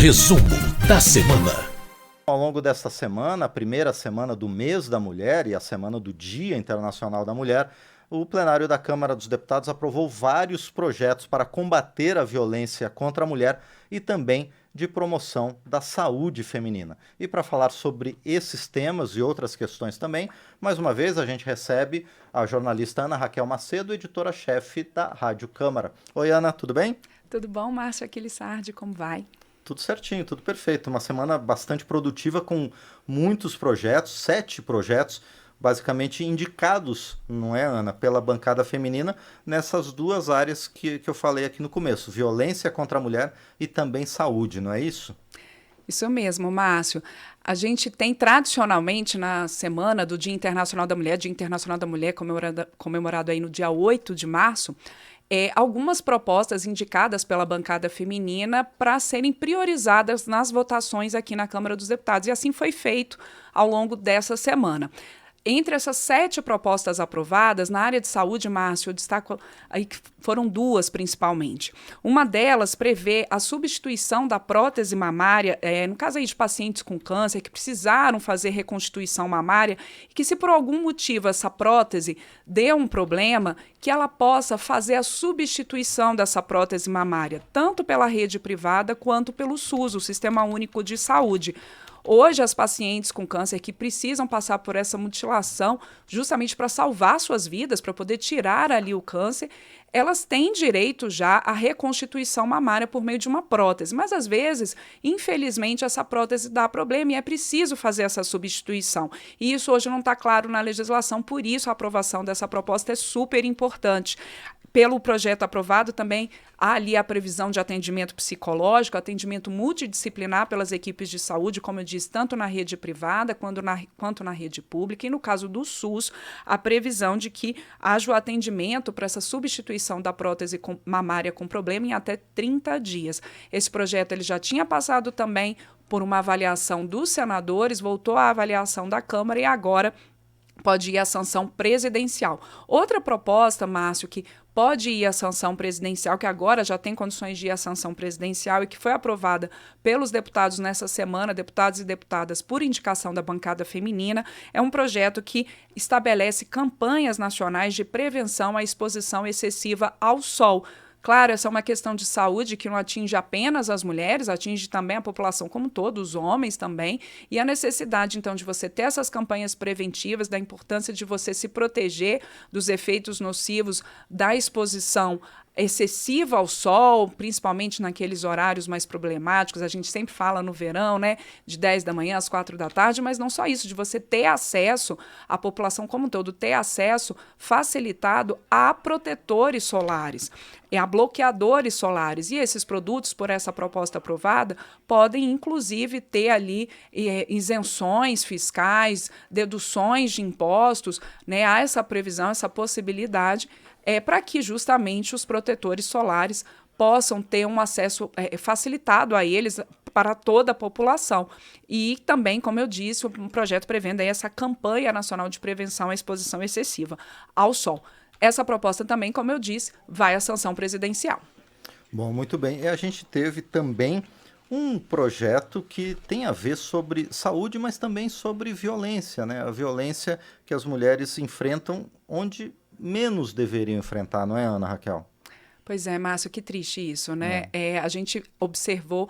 Resumo da semana. Ao longo desta semana, a primeira semana do mês da mulher e a semana do Dia Internacional da Mulher, o plenário da Câmara dos Deputados aprovou vários projetos para combater a violência contra a mulher e também de promoção da saúde feminina. E para falar sobre esses temas e outras questões também, mais uma vez a gente recebe a jornalista Ana Raquel Macedo, editora-chefe da Rádio Câmara. Oi, Ana, tudo bem? Tudo bom, Márcio Aquilissardi, como vai? Tudo certinho, tudo perfeito. Uma semana bastante produtiva com muitos projetos, 7 projetos, basicamente indicados, não é, Ana, pela bancada feminina, nessas duas áreas que eu falei aqui no começo, violência contra a mulher e também saúde, não é isso? Isso mesmo, Márcio. A gente tem tradicionalmente na semana do Dia Internacional da Mulher, Dia Internacional da Mulher comemorado aí no dia 8 de março, algumas propostas indicadas pela bancada feminina para serem priorizadas nas votações aqui na Câmara dos Deputados. E assim foi feito ao longo dessa semana. Entre essas 7 propostas aprovadas, na área de saúde, Márcio, eu destaco aí que foram 2 principalmente. Uma delas prevê a substituição da prótese mamária, no caso aí de pacientes com câncer que precisaram fazer reconstituição mamária, e que se por algum motivo essa prótese dê um problema, que ela possa fazer a substituição dessa prótese mamária, tanto pela rede privada quanto pelo SUS, o Sistema Único de Saúde. Hoje, as pacientes com câncer que precisam passar por essa mutilação, justamente para salvar suas vidas, para poder tirar ali o câncer, elas têm direito já à reconstituição mamária por meio de uma prótese. Mas, às vezes, infelizmente, essa prótese dá problema e é preciso fazer essa substituição. E isso hoje não está claro na legislação, por isso a aprovação dessa proposta é super importante. Pelo projeto aprovado também há ali a previsão de atendimento psicológico, atendimento multidisciplinar pelas equipes de saúde, como eu disse, tanto na rede privada quanto na rede pública. E no caso do SUS, a previsão de que haja o atendimento para essa substituição da prótese mamária com problema em até 30 dias. Esse projeto ele já tinha passado também por uma avaliação dos senadores, voltou à avaliação da Câmara e agora pode ir à sanção presidencial. Outra proposta, Márcio, que pode ir à sanção presidencial, que agora já tem condições de ir à sanção presidencial e que foi aprovada pelos deputados nessa semana, deputados e deputadas por indicação da bancada feminina, é um projeto que estabelece campanhas nacionais de prevenção à exposição excessiva ao sol. Claro, essa é uma questão de saúde que não atinge apenas as mulheres, atinge também a população como um todo, os homens também, e a necessidade, então, de você ter essas campanhas preventivas, da importância de você se proteger dos efeitos nocivos da exposição excessiva ao sol, principalmente naqueles horários mais problemáticos. A gente sempre fala no verão, né, de 10 da manhã às 4 da tarde, mas não só isso, de você ter acesso, a população como um todo, ter acesso facilitado a protetores solares, a bloqueadores solares. E esses produtos, por essa proposta aprovada, podem, inclusive, ter ali isenções fiscais, deduções de impostos, né, há essa previsão, essa possibilidade, para que justamente os protetores solares possam ter um acesso facilitado a eles para toda a população. E também, como eu disse, um projeto prevendo aí essa campanha nacional de prevenção à exposição excessiva ao sol. Essa proposta também, como eu disse, vai à sanção presidencial. Bom, muito bem. E a gente teve também um projeto que tem a ver sobre saúde, mas também sobre violência, né? A violência que as mulheres enfrentam onde menos deveriam enfrentar, não é, Ana Raquel? Pois é, Márcio, que triste isso, né? A gente observou,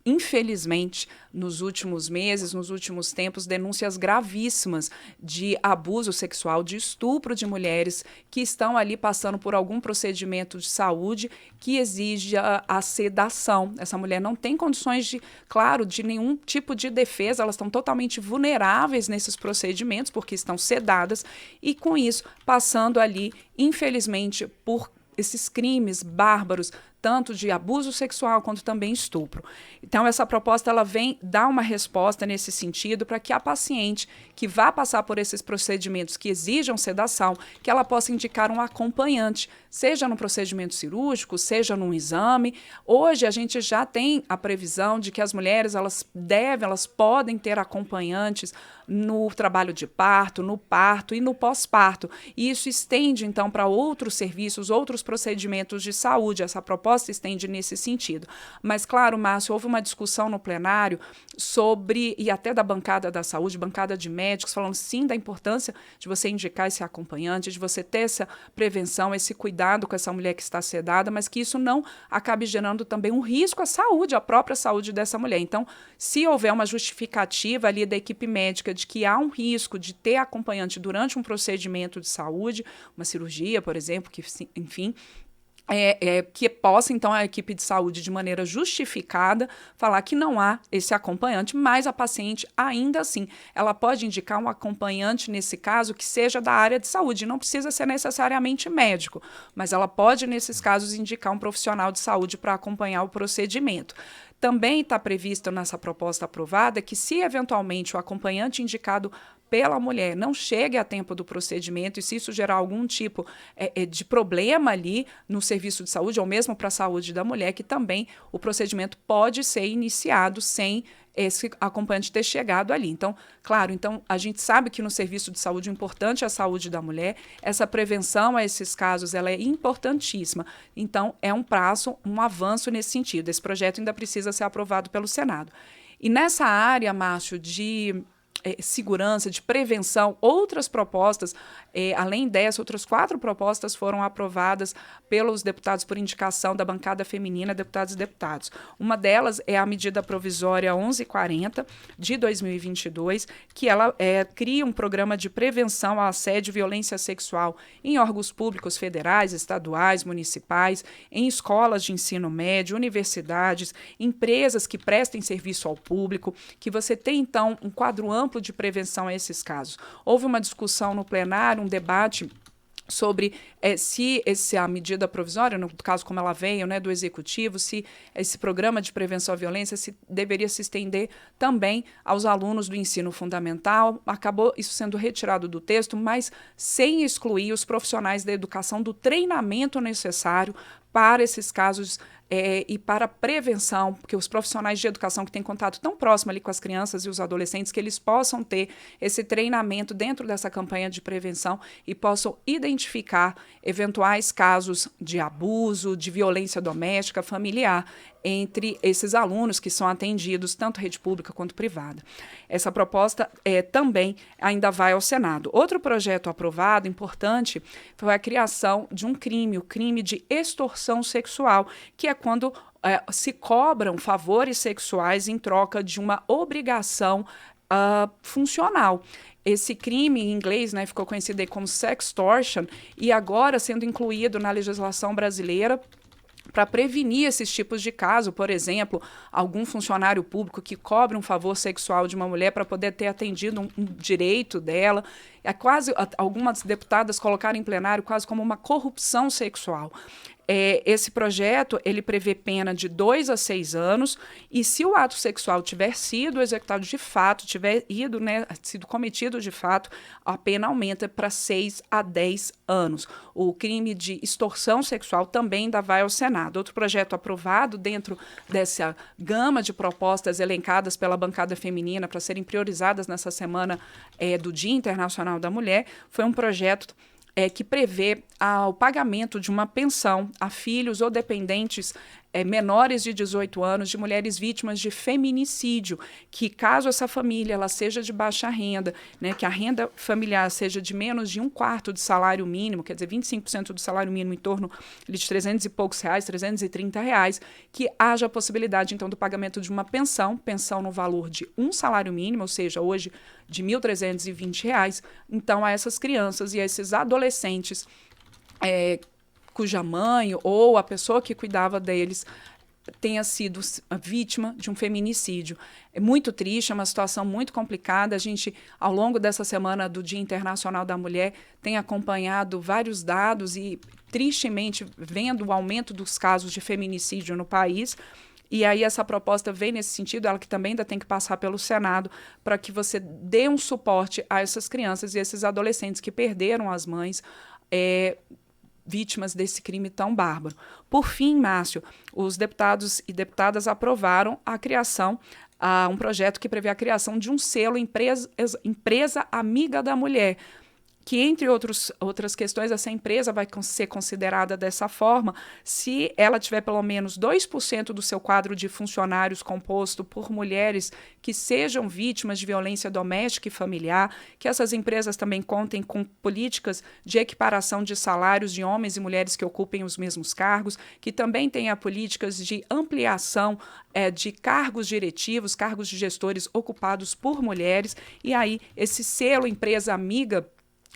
infelizmente, nos últimos meses, nos últimos tempos, denúncias gravíssimas de abuso sexual, de estupro de mulheres que estão ali passando por algum procedimento de saúde que exige a sedação. Essa mulher não tem condições de, claro, de nenhum tipo de defesa, elas estão totalmente vulneráveis nesses procedimentos porque estão sedadas e, com isso, passando ali, infelizmente, por esses crimes bárbaros, tanto de abuso sexual quanto também estupro. Então, essa proposta ela vem dar uma resposta nesse sentido para que a paciente que vá passar por esses procedimentos que exijam sedação, que ela possa indicar um acompanhante, seja no procedimento cirúrgico, seja num exame. Hoje, a gente já tem a previsão de que as mulheres elas podem ter acompanhantes no trabalho de parto, no parto e no pós-parto. E isso estende, então, para outros serviços, outros procedimentos de saúde. Essa proposta proposta estende nesse sentido. Mas, claro, Márcio, houve uma discussão no plenário sobre, e até da bancada da saúde, bancada de médicos, falando sim da importância de você indicar esse acompanhante, de você ter essa prevenção, esse cuidado com essa mulher que está sedada, mas que isso não acabe gerando também um risco à saúde, à própria saúde dessa mulher. Então, se houver uma justificativa ali da equipe médica de que há um risco de ter acompanhante durante um procedimento de saúde, uma cirurgia, por exemplo, que, enfim, que possa, então, a equipe de saúde, de maneira justificada, falar que não há esse acompanhante, mas a paciente, ainda assim, ela pode indicar um acompanhante, nesse caso, que seja da área de saúde. Não precisa ser necessariamente médico, mas ela pode, nesses casos, indicar um profissional de saúde para acompanhar o procedimento. Também está previsto nessa proposta aprovada que, se eventualmente o acompanhante indicado pela mulher não chegue a tempo do procedimento e se isso gerar algum tipo de problema ali no serviço de saúde ou mesmo para a saúde da mulher, que também o procedimento pode ser iniciado sem esse acompanhante ter chegado ali. Então, claro, a gente sabe que no serviço de saúde o importante é a saúde da mulher, essa prevenção a esses casos ela é importantíssima. Então, é um avanço nesse sentido. Esse projeto ainda precisa ser aprovado pelo Senado. E nessa área, Márcio, de segurança, de prevenção, outras propostas, além dessa, outras 4 propostas foram aprovadas pelos deputados por indicação da bancada feminina, deputados e deputados. Uma delas é a medida provisória 1140 de 2022, que ela cria um programa de prevenção ao assédio e violência sexual em órgãos públicos federais, estaduais, municipais, em escolas de ensino médio, universidades, empresas que prestem serviço ao público, que você tem, então, um quadro amplo de prevenção a esses casos. Houve uma discussão no plenário, um debate sobre se a medida provisória, no caso como ela veio, né, do Executivo, se esse programa de prevenção à violência deveria se estender também aos alunos do ensino fundamental. Acabou isso sendo retirado do texto, mas sem excluir os profissionais da educação do treinamento necessário para esses casos e para a prevenção, porque os profissionais de educação que têm contato tão próximo ali com as crianças e os adolescentes, que eles possam ter esse treinamento dentro dessa campanha de prevenção e possam identificar eventuais casos de abuso, de violência doméstica, familiar, entre esses alunos que são atendidos, tanto rede pública quanto privada. Essa proposta também ainda vai ao Senado. Outro projeto aprovado, importante, foi a criação de um crime, o crime de extorsão sexual, que é quando se cobram favores sexuais em troca de uma obrigação funcional. Esse crime, em inglês, né, ficou conhecido como sextortion, e agora sendo incluído na legislação brasileira para prevenir esses tipos de caso. Por exemplo, algum funcionário público que cobre um favor sexual de uma mulher para poder ter atendido um direito dela. Algumas deputadas colocaram em plenário quase como uma corrupção sexual. Esse projeto, ele prevê pena de 2 a 6 anos, e se o ato sexual tiver sido executado de fato, tiver sido cometido de fato, a pena aumenta para 6 a 10 anos. O crime de extorsão sexual também ainda vai ao Senado. Outro projeto aprovado dentro dessa gama de propostas elencadas pela bancada feminina para serem priorizadas nessa semana do Dia Internacional da Mulher foi um projeto que prevê o pagamento de uma pensão a filhos ou dependentes menores de 18 anos de mulheres vítimas de feminicídio, que caso essa família ela seja de baixa renda, né, que a renda familiar seja de menos de 1/4 do salário mínimo, quer dizer, 25% do salário mínimo, em torno de 300 e poucos reais, R$330, que haja a possibilidade, então, do pagamento de uma pensão no valor de um salário mínimo, ou seja, hoje de R$1.320, então, a essas crianças e a esses adolescentes cuja mãe ou a pessoa que cuidava deles tenha sido vítima de um feminicídio. É muito triste, é uma situação muito complicada. A gente, ao longo dessa semana do Dia Internacional da Mulher, tem acompanhado vários dados e, tristemente, vendo o aumento dos casos de feminicídio no país. E aí essa proposta vem nesse sentido, ela que também ainda tem que passar pelo Senado, para que você dê um suporte a essas crianças e esses adolescentes que perderam as mães, vítimas desse crime tão bárbaro. Por fim, Márcio, os deputados e deputadas aprovaram a criação, um projeto que prevê a criação de um selo Empresa Amiga da Mulher, que, entre outras questões, essa empresa vai ser considerada dessa forma se ela tiver pelo menos 2% do seu quadro de funcionários composto por mulheres que sejam vítimas de violência doméstica e familiar, que essas empresas também contem com políticas de equiparação de salários de homens e mulheres que ocupem os mesmos cargos, que também tenha políticas de ampliação de cargos diretivos, cargos de gestores ocupados por mulheres, e aí esse selo empresa amiga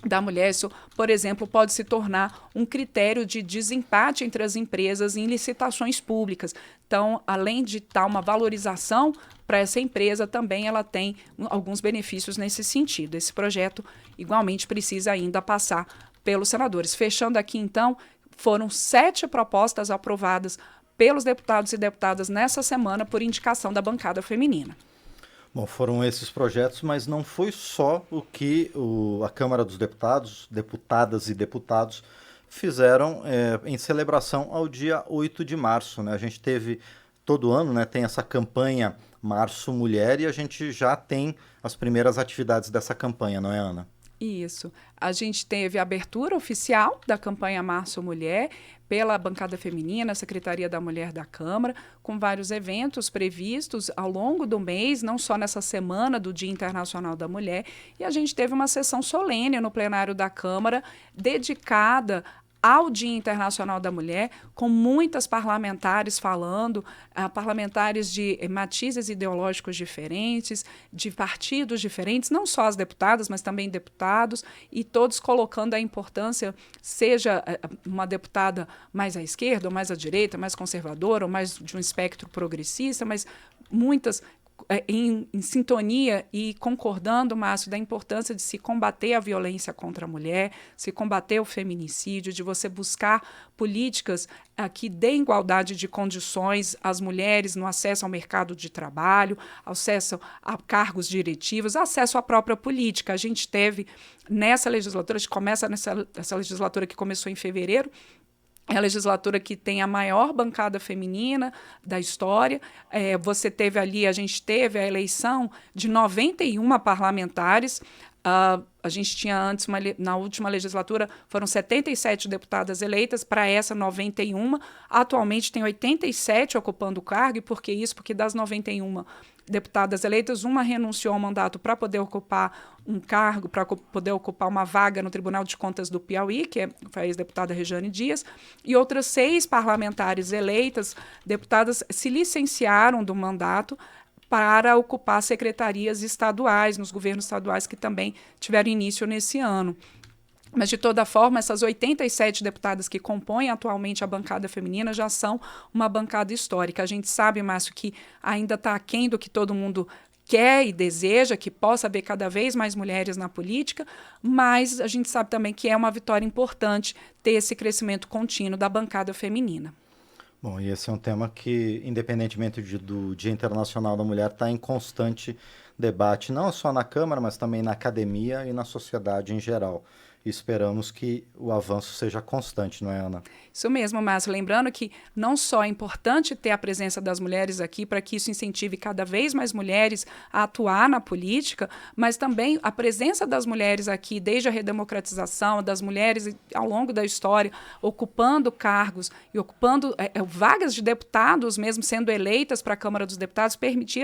da mulher, isso, por exemplo, pode se tornar um critério de desempate entre as empresas em licitações públicas. Então, além de estar uma valorização para essa empresa, também ela tem alguns benefícios nesse sentido. Esse projeto, igualmente, precisa ainda passar pelos senadores. Fechando aqui, então, foram 7 propostas aprovadas pelos deputados e deputadas nessa semana por indicação da bancada feminina. Bom, foram esses projetos, mas não foi só o que a Câmara dos Deputados, deputadas e deputados, fizeram em celebração ao dia 8 de março. Né? A gente teve, todo ano, né, tem essa campanha Março Mulher e a gente já tem as primeiras atividades dessa campanha, não é, Ana? Isso. A gente teve a abertura oficial da campanha Março Mulher pela bancada feminina, a Secretaria da Mulher da Câmara, com vários eventos previstos ao longo do mês, não só nessa semana do Dia Internacional da Mulher, e a gente teve uma sessão solene no plenário da Câmara dedicada ao Dia Internacional da Mulher, com muitas parlamentares falando, parlamentares de matizes ideológicos diferentes, de partidos diferentes, não só as deputadas, mas também deputados, e todos colocando a importância, seja uma deputada mais à esquerda, ou mais à direita, mais conservadora, ou mais de um espectro progressista, mas muitas em sintonia e concordando, Márcio, da importância de se combater a violência contra a mulher, se combater o feminicídio, de você buscar políticas que dêem igualdade de condições às mulheres no acesso ao mercado de trabalho, acesso a cargos diretivos, acesso à própria política. A gente teve nessa legislatura, a gente começa nessa legislatura que começou em fevereiro, é a legislatura que tem a maior bancada feminina da história. A gente teve a eleição de 91 parlamentares. A gente tinha antes, na última legislatura, foram 77 deputadas eleitas, para essa 91. Atualmente tem 87 ocupando o cargo. E por que isso? Porque das 91 deputadas eleitas, uma renunciou ao mandato para poder ocupar um cargo, para poder ocupar uma vaga no Tribunal de Contas do Piauí, que foi a ex-deputada Rejane Dias, e outras 6 parlamentares eleitas, deputadas, se licenciaram do mandato para ocupar secretarias estaduais, nos governos estaduais que também tiveram início nesse ano. Mas, de toda forma, essas 87 deputadas que compõem atualmente a bancada feminina já são uma bancada histórica. A gente sabe, Márcio, que ainda está aquém do que todo mundo quer e deseja, que possa haver cada vez mais mulheres na política, mas a gente sabe também que é uma vitória importante ter esse crescimento contínuo da bancada feminina. Bom, e esse é um tema que, independentemente do Dia Internacional da Mulher, está em constante debate, não só na Câmara, mas também na academia e na sociedade em geral. E esperamos que o avanço seja constante, não é, Ana? Isso mesmo, Márcio. Lembrando que não só é importante ter a presença das mulheres aqui para que isso incentive cada vez mais mulheres a atuar na política, mas também a presença das mulheres aqui, desde a redemocratização, das mulheres ao longo da história, ocupando cargos e ocupando vagas de deputados, mesmo sendo eleitas para a Câmara dos Deputados,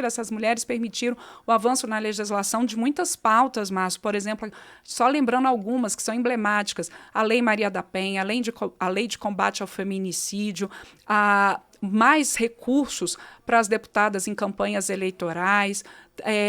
essas mulheres permitiram o avanço na legislação de muitas pautas, Márcio. Por exemplo, só lembrando algumas que são emblemáticas, a Lei Maria da Penha, a Lei de Combate ao Feminicídio, mais recursos para as deputadas em campanhas eleitorais,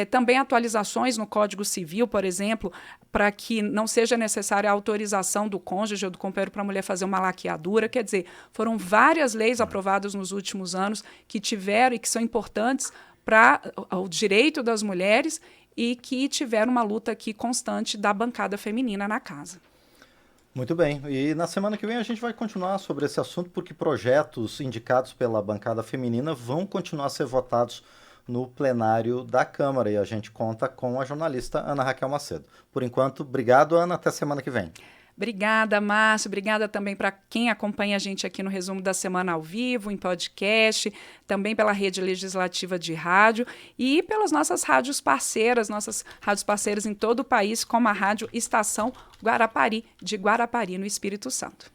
também atualizações no Código Civil, por exemplo, para que não seja necessária a autorização do cônjuge ou do companheiro para a mulher fazer uma laqueadura. Quer dizer, foram várias leis aprovadas nos últimos anos que tiveram e que são importantes para o direito das mulheres e que tiveram uma luta aqui constante da bancada feminina na casa. Muito bem, e na semana que vem a gente vai continuar sobre esse assunto, porque projetos indicados pela bancada feminina vão continuar a ser votados no plenário da Câmara, e a gente conta com a jornalista Ana Raquel Macedo. Por enquanto, obrigado, Ana, até semana que vem. Obrigada, Márcio. Obrigada também para quem acompanha a gente aqui no Resumo da Semana ao vivo, em podcast, também pela Rede Legislativa de Rádio e pelas nossas rádios parceiras em todo o país, como a Rádio Estação Guarapari, de Guarapari, no Espírito Santo.